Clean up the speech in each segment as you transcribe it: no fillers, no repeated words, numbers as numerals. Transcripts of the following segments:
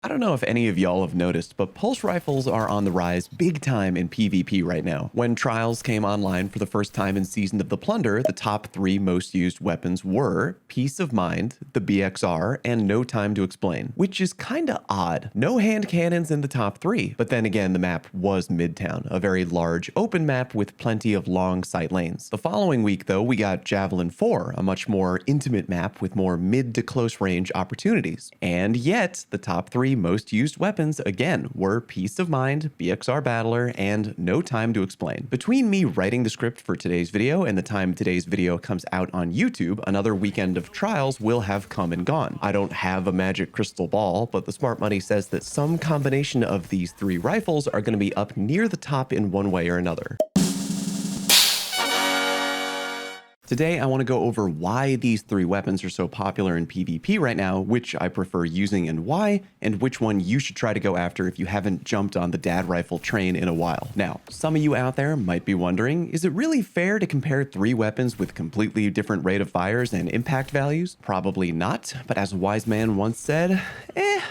I don't know if any of y'all have noticed, but pulse rifles are on the rise big time in PvP right now. When Trials came online for the first time in Season of the Plunder, the top 3 most used weapons were Peace of Mind, the BXR, and No Time to Explain, which is kinda odd. No hand cannons in the top 3, but then again the map was Midtown, a very large open map with plenty of long sight lanes. The following week though, we got Javelin 4, a much more intimate map with more mid to close range opportunities. And yet, the top 3 most used weapons again were Peace of Mind, BXR Battler, and No Time to Explain. Between me writing the script for today's video and the time today's video comes out on YouTube, another weekend of Trials will have come and gone. I don't have a magic crystal ball, but the smart money says that some combination of these 3 rifles are going to be up near the top in one way or another. Today, I want to go over why these 3 weapons are so popular in PvP right now, which I prefer using and why, and which one you should try to go after if you haven't jumped on the dad rifle train in a while. Now, some of you out there might be wondering, is it really fair to compare 3 weapons with completely different rate of fires and impact values? Probably not, but as a wise man once said, it.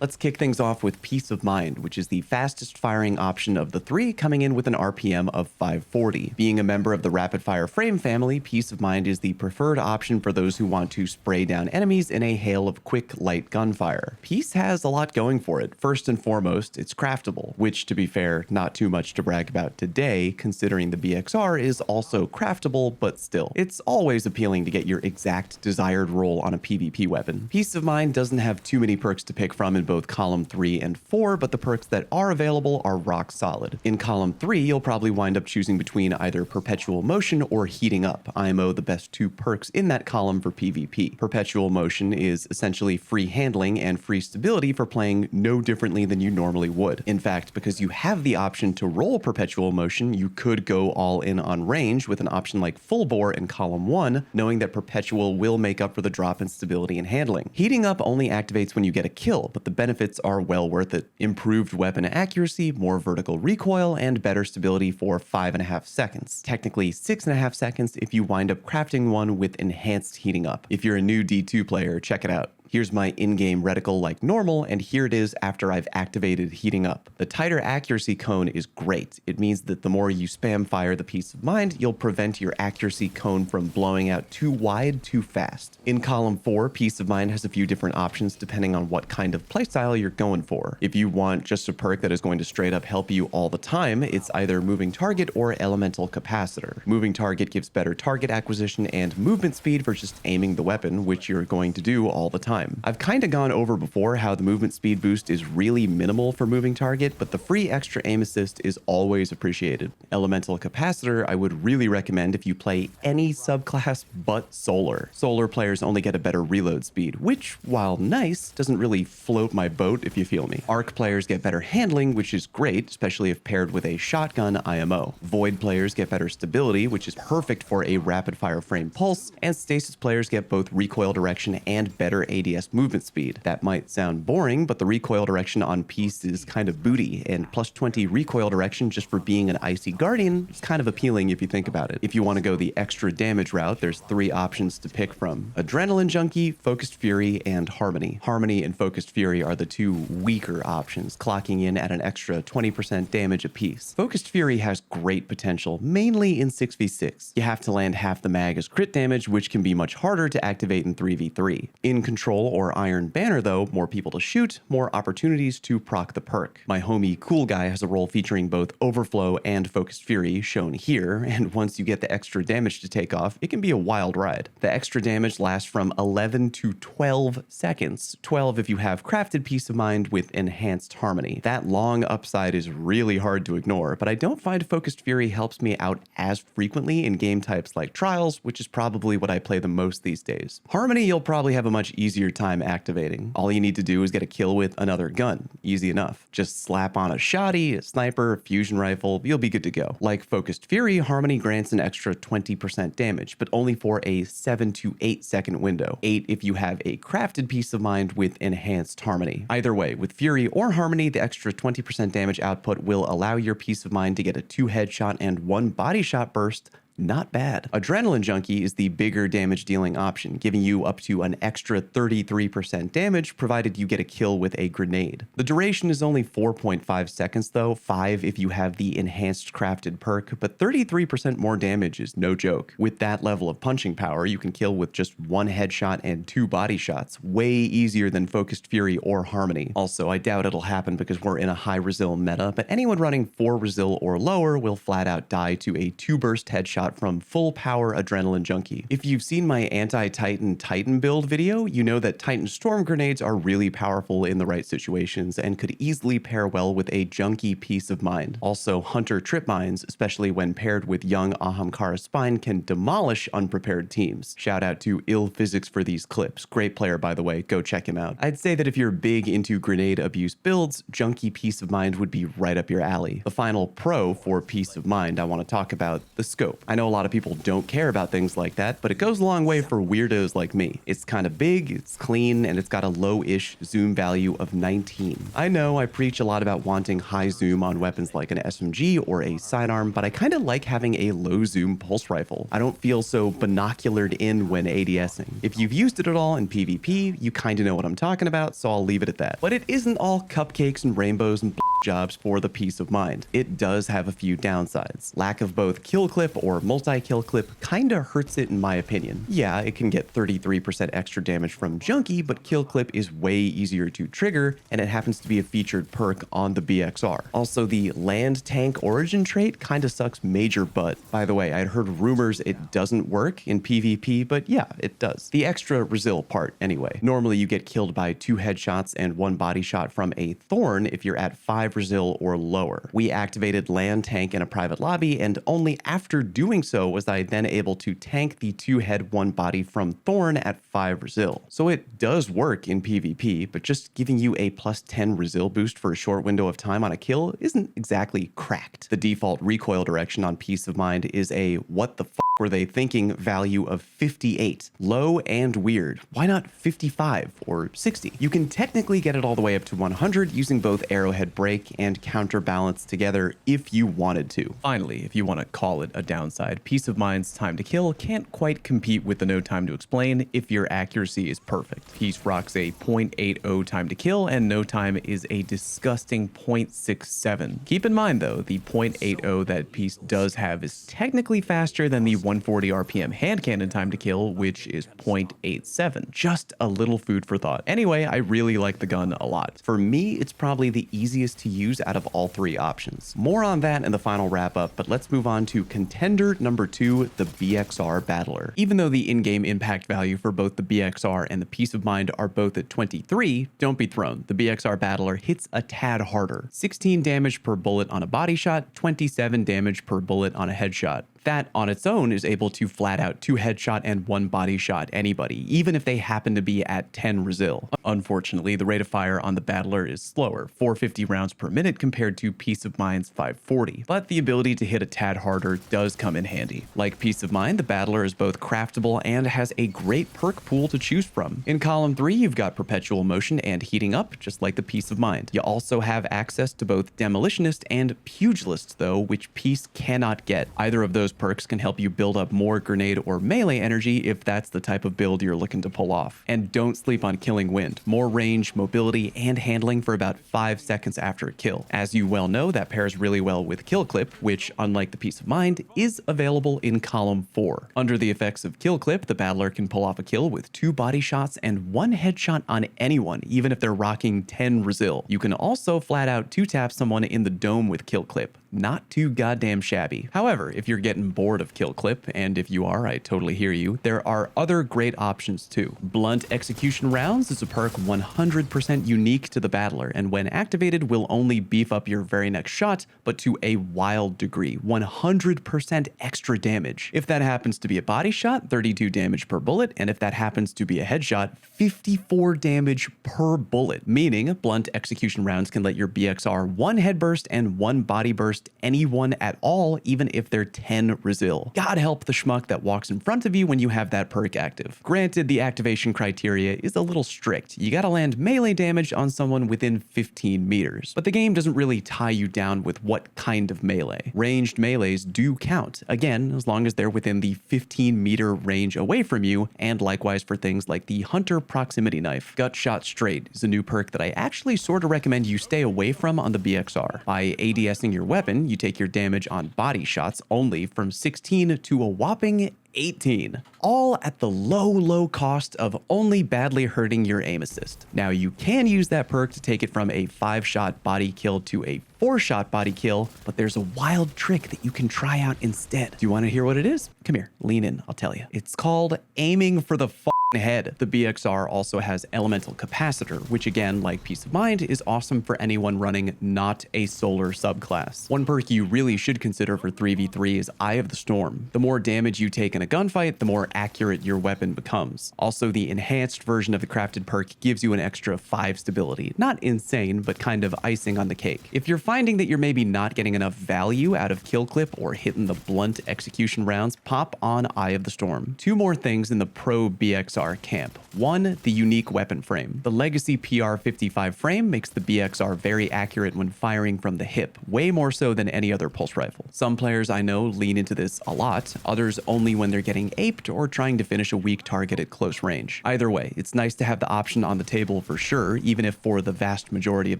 Let's kick things off with Peace of Mind, which is the fastest firing option of the 3, coming in with an RPM of 540. Being a member of the rapid fire frame family, Peace of Mind is the preferred option for those who want to spray down enemies in a hail of quick, light gunfire. Peace has a lot going for it. First and foremost, it's craftable, which, to be fair, not too much to brag about today, considering the BXR is also craftable, but still. It's always appealing to get your exact desired roll on a PvP weapon. Peace of Mind doesn't have too many perks to pick from in both column 3 and 4, but the perks that are available are rock solid. In column 3, you'll probably wind up choosing between either perpetual motion or heating up, IMO the best 2 perks in that column for PvP. Perpetual motion is essentially free handling and free stability for playing no differently than you normally would. In fact, because you have the option to roll perpetual motion, you could go all in on range with an option like full bore in column 1, knowing that perpetual will make up for the drop in stability and handling. Heating up only activates when you get a kill, but the benefits are well worth it. Improved weapon accuracy, more vertical recoil, and better stability for 5.5 seconds. Technically 6.5 seconds if you wind up crafting one with enhanced heating up. If you're a new D2 player, check it out. Here's my in-game reticle like normal, and here it is after I've activated heating up. The tighter accuracy cone is great. It means that the more you spam fire the Peace of Mind, you'll prevent your accuracy cone from blowing out too wide too fast. In column 4, Peace of Mind has a few different options depending on what kind of playstyle you're going for. If you want just a perk that is going to straight up help you all the time, it's either Moving Target or Elemental Capacitor. Moving Target gives better target acquisition and movement speed for just aiming the weapon, which you're going to do all the time. I've kinda gone over before how the movement speed boost is really minimal for Moving Target, but the free extra aim assist is always appreciated. Elemental Capacitor I would really recommend if you play any subclass but Solar. Solar players only get a better reload speed, which, while nice, doesn't really float my boat if you feel me. Arc players get better handling, which is great, especially if paired with a shotgun IMO. Void players get better stability, which is perfect for a rapid fire frame pulse, and Stasis players get both recoil direction and better ADS movement speed. That might sound boring, but the recoil direction on Peace is kind of booty, and plus 20 recoil direction just for being an Icy Guardian is kind of appealing if you think about it. If you want to go the extra damage route, there's 3 options to pick from: Adrenaline Junkie, Focused Fury, and Harmony. Harmony and Focused Fury are the 2 weaker options, clocking in at an extra 20% damage apiece. Focused Fury has great potential, mainly in 6v6. You have to land half the mag as crit damage, which can be much harder to activate in 3v3. In Control or Iron Banner though, more people to shoot, more opportunities to proc the perk. My homie Cool Guy has a role featuring both Overflow and Focused Fury, shown here, and once you get the extra damage to take off, it can be a wild ride. The extra damage lasts from 11 to 12 seconds. 12 if you have crafted Peace of Mind with enhanced Harmony. That long upside is really hard to ignore, but I don't find Focused Fury helps me out as frequently in game types like Trials, which is probably what I play the most these days. Harmony you'll probably have a much easier time activating. All you need to do is get a kill with another gun. Easy enough. Just slap on a shotty, a sniper, a fusion rifle, you'll be good to go. Like Focused Fury, Harmony grants an extra 20% damage, but only for a 7 to 8 second window. 8 if you have a crafted Peace of Mind with enhanced Harmony. Either way, with Fury or Harmony, the extra 20% damage output will allow your Peace of Mind to get a 2 headshot and 1 body shot burst not bad. Adrenaline Junkie is the bigger damage dealing option, giving you up to an extra 33% damage provided you get a kill with a grenade. The duration is only 4.5 seconds though, 5 if you have the enhanced crafted perk, but 33% more damage is no joke. With that level of punching power, you can kill with just 1 headshot and 2 body shots, way easier than Focused Fury or Harmony. Also, I doubt it'll happen because we're in a high resil meta, but anyone running 4 resil or lower will flat out die to a 2-burst headshot from full power Adrenaline Junkie. If you've seen my anti-Titan Titan build video, you know that Titan Storm Grenades are really powerful in the right situations and could easily pair well with a Junkie Peace of Mind. Also, Hunter Trip Mines, especially when paired with young Ahamkara Spine, can demolish unprepared teams. Shout out to Ill Physics for these clips. Great player, by the way, go check him out. I'd say that if you're big into grenade abuse builds, Junkie Peace of Mind would be right up your alley. The final pro for Peace of Mind I want to talk about, the scope. I know a lot of people don't care about things like that, but it goes a long way for weirdos like me. It's kind of big, it's clean, and it's got a low-ish zoom value of 19. I know I preach a lot about wanting high zoom on weapons like an SMG or a sidearm, but I kind of like having a low zoom pulse rifle. I don't feel so binoculared in when ADSing. If you've used it at all in PvP, you kind of know what I'm talking about, so I'll leave it at that. But it isn't all cupcakes and rainbows and jobs for the Peace of Mind. It does have a few downsides. Lack of both kill clip or multi-kill clip kinda hurts it in my opinion. Yeah, it can get 33% extra damage from Junkie, but kill clip is way easier to trigger, and it happens to be a featured perk on the BXR. Also, the land tank origin trait kinda sucks major butt. By the way, I'd heard rumors it doesn't work in PvP, but yeah, it does. The extra resil part anyway. Normally you get killed by 2 headshots and 1 body shot from a Thorn if you're at 5 resil or lower. We activated land tank in a private lobby, and only after doing so was I then able to tank the 2 head 1 body from Thorn at 5 resil. So it does work in PvP, but just giving you a plus 10 resil boost for a short window of time on a kill isn't exactly cracked. The default recoil direction on Peace of Mind is a what the f were they thinking value of 58. Low and weird. Why not 55 or 60? You can technically get it all the way up to 100 using both arrowhead break and counterbalance together if you wanted to. Finally, if you want to call it a downside, Peace of Mind's time to kill can't quite compete with the no time to explain if your accuracy is perfect. Peace rocks a 0.80 time to kill, and no time is a disgusting 0.67. Keep in mind though, the 0.80 that Peace does have is technically faster than the 140 RPM hand cannon time to kill, which is 0.87. Just a little food for thought. Anyway, I really like the gun a lot. For me, it's probably the easiest to use out of all 3 options. More on that in the final wrap up, but let's move on to contender number 2, the BXR Battler. Even though the in-game impact value for both the BXR and the Peace of Mind are both at 23, don't be thrown. The BXR Battler hits a tad harder. 16 damage per bullet on a body shot, 27 damage per bullet on a headshot. That on its own is able to flat out 2 headshot and 1 body shot anybody, even if they happen to be at 10 resil. Unfortunately, the rate of fire on the Battler is slower, 450 rounds per minute compared to Peace of Mind's 540, but the ability to hit a tad harder does come in handy. Like Peace of Mind, the Battler is both craftable and has a great perk pool to choose from. In column 3, you've got Perpetual Motion and Heating Up, just like the Peace of Mind. You also have access to both Demolitionist and Pugilist though, which Peace cannot get. Either of those perks can help you build up more grenade or melee energy if that's the type of build you're looking to pull off. And don't sleep on Killing Wind. More range, mobility, and handling for about 5 seconds after a kill. As you well know, that pairs really well with Kill Clip, which, unlike the Peace of Mind, is available in column 4. Under the effects of Kill Clip, the Battler can pull off a kill with 2 body shots and 1 headshot on anyone, even if they're rocking 10 resil. You can also flat out 2-tap someone in the dome with Kill Clip. Not too goddamn shabby. However, if you're getting bored of Kill Clip, and if you are, I totally hear you, there are other great options too. Blunt Execution Rounds is a perk 100% unique to the Battler, and when activated will only beef up your very next shot, but to a wild degree, 100% extra damage. If that happens to be a body shot, 32 damage per bullet, and if that happens to be a headshot, 54 damage per bullet, meaning Blunt Execution Rounds can let your BXR 1 head burst and 1 body burst burst anyone at all, even if they're 10 Resil. God help the schmuck that walks in front of you when you have that perk active. Granted, the activation criteria is a little strict. You gotta land melee damage on someone within 15 meters. But the game doesn't really tie you down with what kind of melee. Ranged melees do count, again, as long as they're within the 15-meter range away from you, and likewise for things like the Hunter Proximity Knife. Gut Shot Straight is a new perk that I actually sort of recommend you stay away from on the BXR. By ADSing your weapon, you take your damage on body shots only from 16 to a whopping 18, all at the low cost of only badly hurting your aim assist. Now you can use that perk to take it from a 5-shot body kill to a 4-shot body kill, but there's a wild trick that you can try out instead. Do you want to hear what it is? Come here, lean in, I'll tell you. It's called aiming for the head. The BXR also has Elemental Capacitor, which again, like Peace of Mind, is awesome for anyone running not a solar subclass. One perk you really should consider for 3v3 is Eye of the Storm. The more damage you take in a gunfight, the more accurate your weapon becomes. Also, the enhanced version of the crafted perk gives you an extra 5 stability. Not insane, but kind of icing on the cake. If you're finding that you're maybe not getting enough value out of kill clip or hitting the blunt execution rounds, pop on Eye of the Storm. 2 more things in the pro BXR camp. 1, the unique weapon frame. The legacy PR-55 frame makes the BXR very accurate when firing from the hip, way more so than any other pulse rifle. Some players I know lean into this a lot, others only when they're getting aped or trying to finish a weak target at close range. Either way, it's nice to have the option on the table for sure, even if for the vast majority of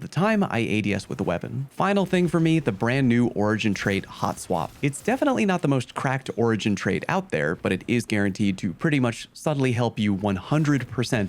the time I ADS with the weapon. Final thing for me, the brand new origin trait Hot Swap. It's definitely not the most cracked origin trait out there, but it is guaranteed to pretty much subtly help you 100%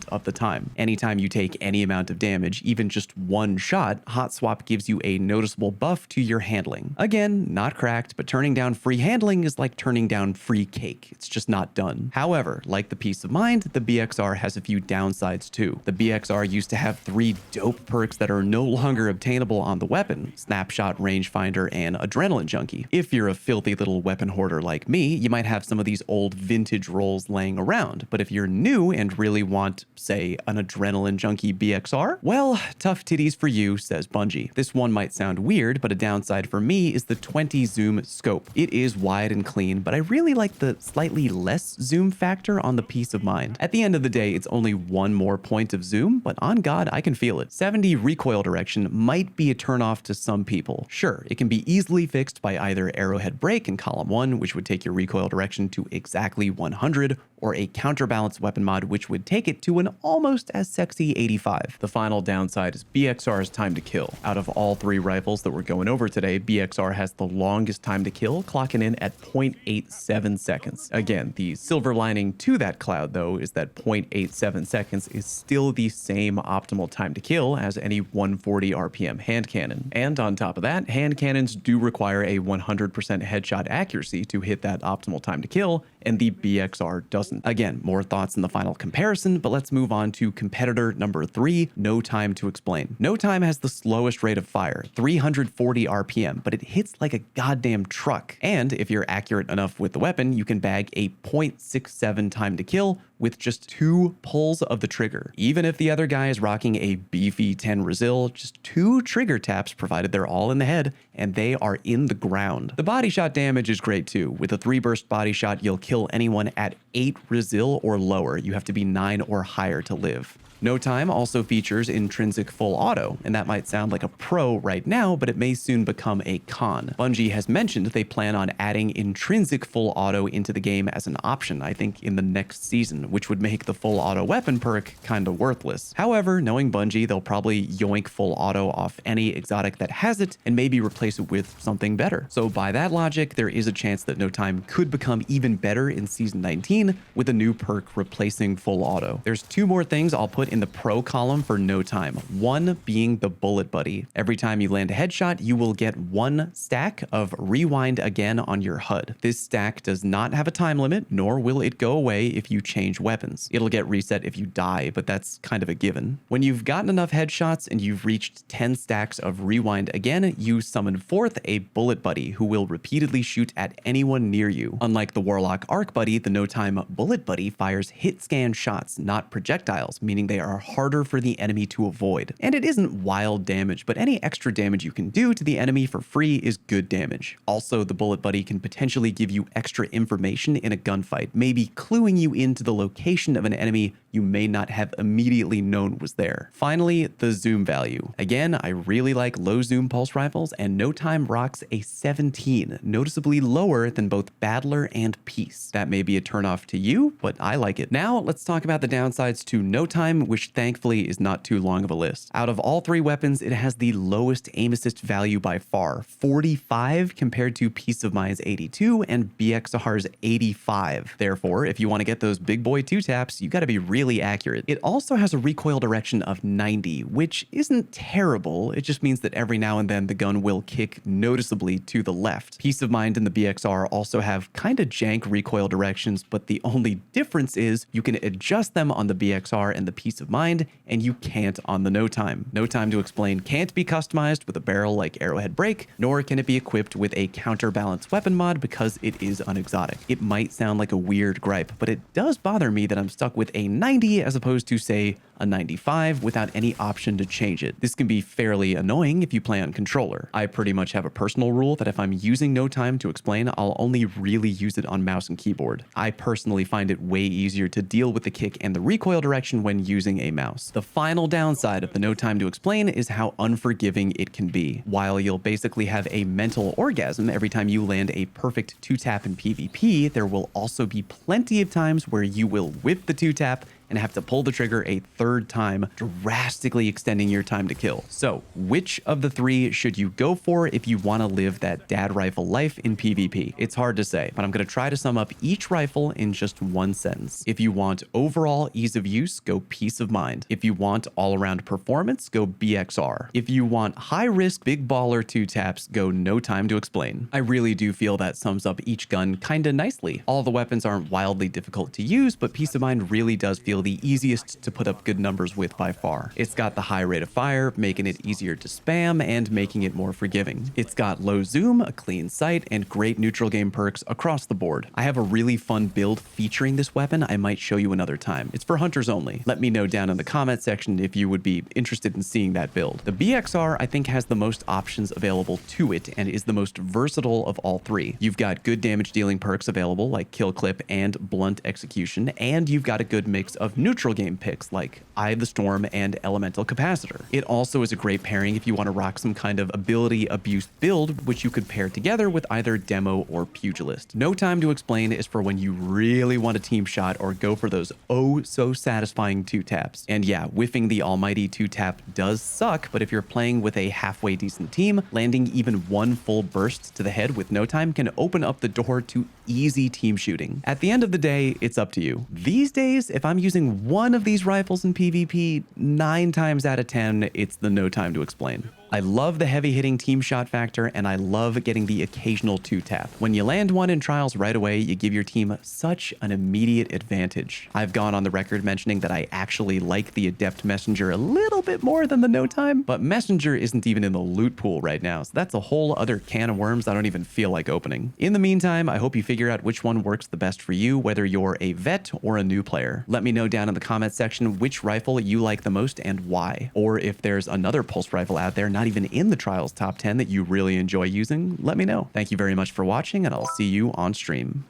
of the time. Anytime you take any amount of damage, even just 1 shot, Hot Swap gives you a noticeable buff to your handling. Again, not cracked, but turning down free handling is like turning down free cake. It's just not done. However, like the Peace of Mind, the BXR has a few downsides too. The BXR used to have 3 dope perks that are no longer obtainable on the weapon: Snapshot, Rangefinder, and Adrenaline Junkie. If you're a filthy little weapon hoarder like me, you might have some of these old vintage rolls laying around, but if you're new and really want, say, an Adrenaline Junkie BXR? Well, tough titties for you, says Bungie. This one might sound weird, but a downside for me is the 20 zoom scope. It is wide and clean, but I really like the slightly less zoom factor on the Peace of Mind. At the end of the day, it's only 1 more point of zoom, but on God, I can feel it. 70 recoil direction might be a turnoff to some people. Sure, it can be easily fixed by either Arrowhead Break in column 1, which would take your recoil direction to exactly 100, or a counterbalance weapon mod, which would take it to an almost as sexy 85. The final downside is BXR's time to kill. Out of all 3 rifles that we're going over today, BXR has the longest time to kill, clocking in at 0.87 seconds. Again, the silver lining to that cloud, though, is that 0.87 seconds is still the same optimal time to kill as any 140 RPM hand cannon. And on top of that, hand cannons do require a 100% headshot accuracy to hit that optimal time to kill, and the BXR doesn't. Again, more thoughts in the final comparison, but let's move on to competitor number 3, No Time to Explain. No Time has the slowest rate of fire, 340 RPM, but it hits like a goddamn truck. And if you're accurate enough with the weapon, you can bag a 0.67 time to kill with just 2 pulls of the trigger. Even if the other guy is rocking a beefy 10 Resil, just 2 trigger taps, provided they're all in the head, and they are in the ground. The body shot damage is great too. With a 3-burst body shot, you'll kill anyone at 8 Resil or lower. You have to be 9 or higher to live. No Time also features intrinsic full auto, and that might sound like a pro right now, but it may soon become a con. Bungie has mentioned they plan on adding intrinsic full auto into the game as an option, I think in the next season, which would make the full auto weapon perk kinda worthless. However, knowing Bungie, they'll probably yoink full auto off any exotic that has it and maybe replace it with something better. So by that logic, there is a chance that No Time could become even better in Season 19 with a new perk replacing full auto. There's 2 more things I'll put in the pro column for No Time. 1 being the Bullet Buddy. Every time you land a headshot, you will get 1 stack of Rewind Again on your HUD. This stack does not have a time limit, nor will it go away if you change weapons. It'll get reset if you die, but that's kind of a given. When you've gotten enough headshots and you've reached 10 stacks of Rewind Again, you summon forth a Bullet Buddy who will repeatedly shoot at anyone near you. Unlike the Warlock Arc Buddy, the No Time Bullet Buddy fires hit scan shots, not projectiles, meaning they they are harder for the enemy to avoid. And it isn't wild damage, but any extra damage you can do to the enemy for free is good damage. Also, the bullet buddy can potentially give you extra information in a gunfight, maybe cluing you into the location of an enemy you may not have immediately known was there. Finally, the zoom value. Again, I really like low zoom pulse rifles, and No Time rocks a 17, noticeably lower than both Battler and Peace. That may be a turnoff to you, but I like it. Now, let's talk about the downsides to No Time, which thankfully is not too long of a list. Out of all three weapons, it has the lowest aim assist value by far, 45 compared to Peace of Mind's 82 and BXR's 85. Therefore, if you want to get those big boy two taps, you gotta be really accurate. It also has a recoil direction of 90, which isn't terrible. It just means that every now and then the gun will kick noticeably to the left. Peace of Mind and the BXR also have kinda jank recoil directions, but the only difference is you can adjust them on the BXR and the Peace of Mind, and you can't on the No Time. No Time to Explain can't be customized with a barrel like Arrowhead Break, nor can it be equipped with a counterbalance weapon mod because it is unexotic. It might sound like a weird gripe, but it does bother me that I'm stuck with a 90 as opposed to, say, a 95 without any option to change it. This can be fairly annoying if you play on controller. I pretty much have a personal rule that if I'm using No Time to Explain, I'll only really use it on mouse and keyboard. I personally find it way easier to deal with the kick and the recoil direction when using a mouse. The final downside of the No Time to Explain is how unforgiving it can be. While you'll basically have a mental orgasm every time you land a perfect two-tap in PvP, there will also be plenty of times where you will whip the two-tap and have to pull the trigger a third time, drastically extending your time to kill. So, which of the three should you go for if you want to live that dad rifle life in PvP? It's hard to say, but I'm going to try to sum up each rifle in just one sentence. If you want overall ease of use, go Peace of Mind. If you want all-around performance, go BXR. If you want high-risk, big baller two taps, go No Time to Explain. I really do feel that sums up each gun kinda nicely. All the weapons aren't wildly difficult to use, but Peace of Mind really does feel the easiest to put up good numbers with by far. It's got the high rate of fire, making it easier to spam and making it more forgiving. It's got low zoom, a clean sight, and great neutral game perks across the board. I have a really fun build featuring this weapon I might show you another time. It's for hunters only. Let me know down in the comment section if you would be interested in seeing that build. The BXR, I think, has the most options available to it and is the most versatile of all three. You've got good damage dealing perks available like Kill Clip and Blunt Execution, and you've got a good mix of neutral game picks like Eye of the Storm and Elemental Capacitor. It also is a great pairing if you want to rock some kind of ability abuse build, which you could pair together with either Demo or Pugilist. No Time to Explain is for when you really want a team shot or go for those oh so satisfying two taps. And yeah, whiffing the almighty two tap does suck, but if you're playing with a halfway decent team, landing even one full burst to the head with No Time can open up the door to easy team shooting. At the end of the day, it's up to you. These days, if I'm using one of these rifles in PvP, 9 times out of 10, it's the No Time to Explain. I love the heavy hitting team shot factor, and I love getting the occasional two tap. When you land one in trials right away, you give your team such an immediate advantage. I've gone on the record mentioning that I actually like the Adept Messenger a little bit more than the No Time, but Messenger isn't even in the loot pool right now, so that's a whole other can of worms I don't even feel like opening. In the meantime, I hope you figure out which one works the best for you, whether you're a vet or a new player. Let me know down in the comment section which rifle you like the most and why. Or if there's another pulse rifle out there not even in the Trials top 10 that you really enjoy using, let me know. Thank you very much for watching, and I'll see you on stream.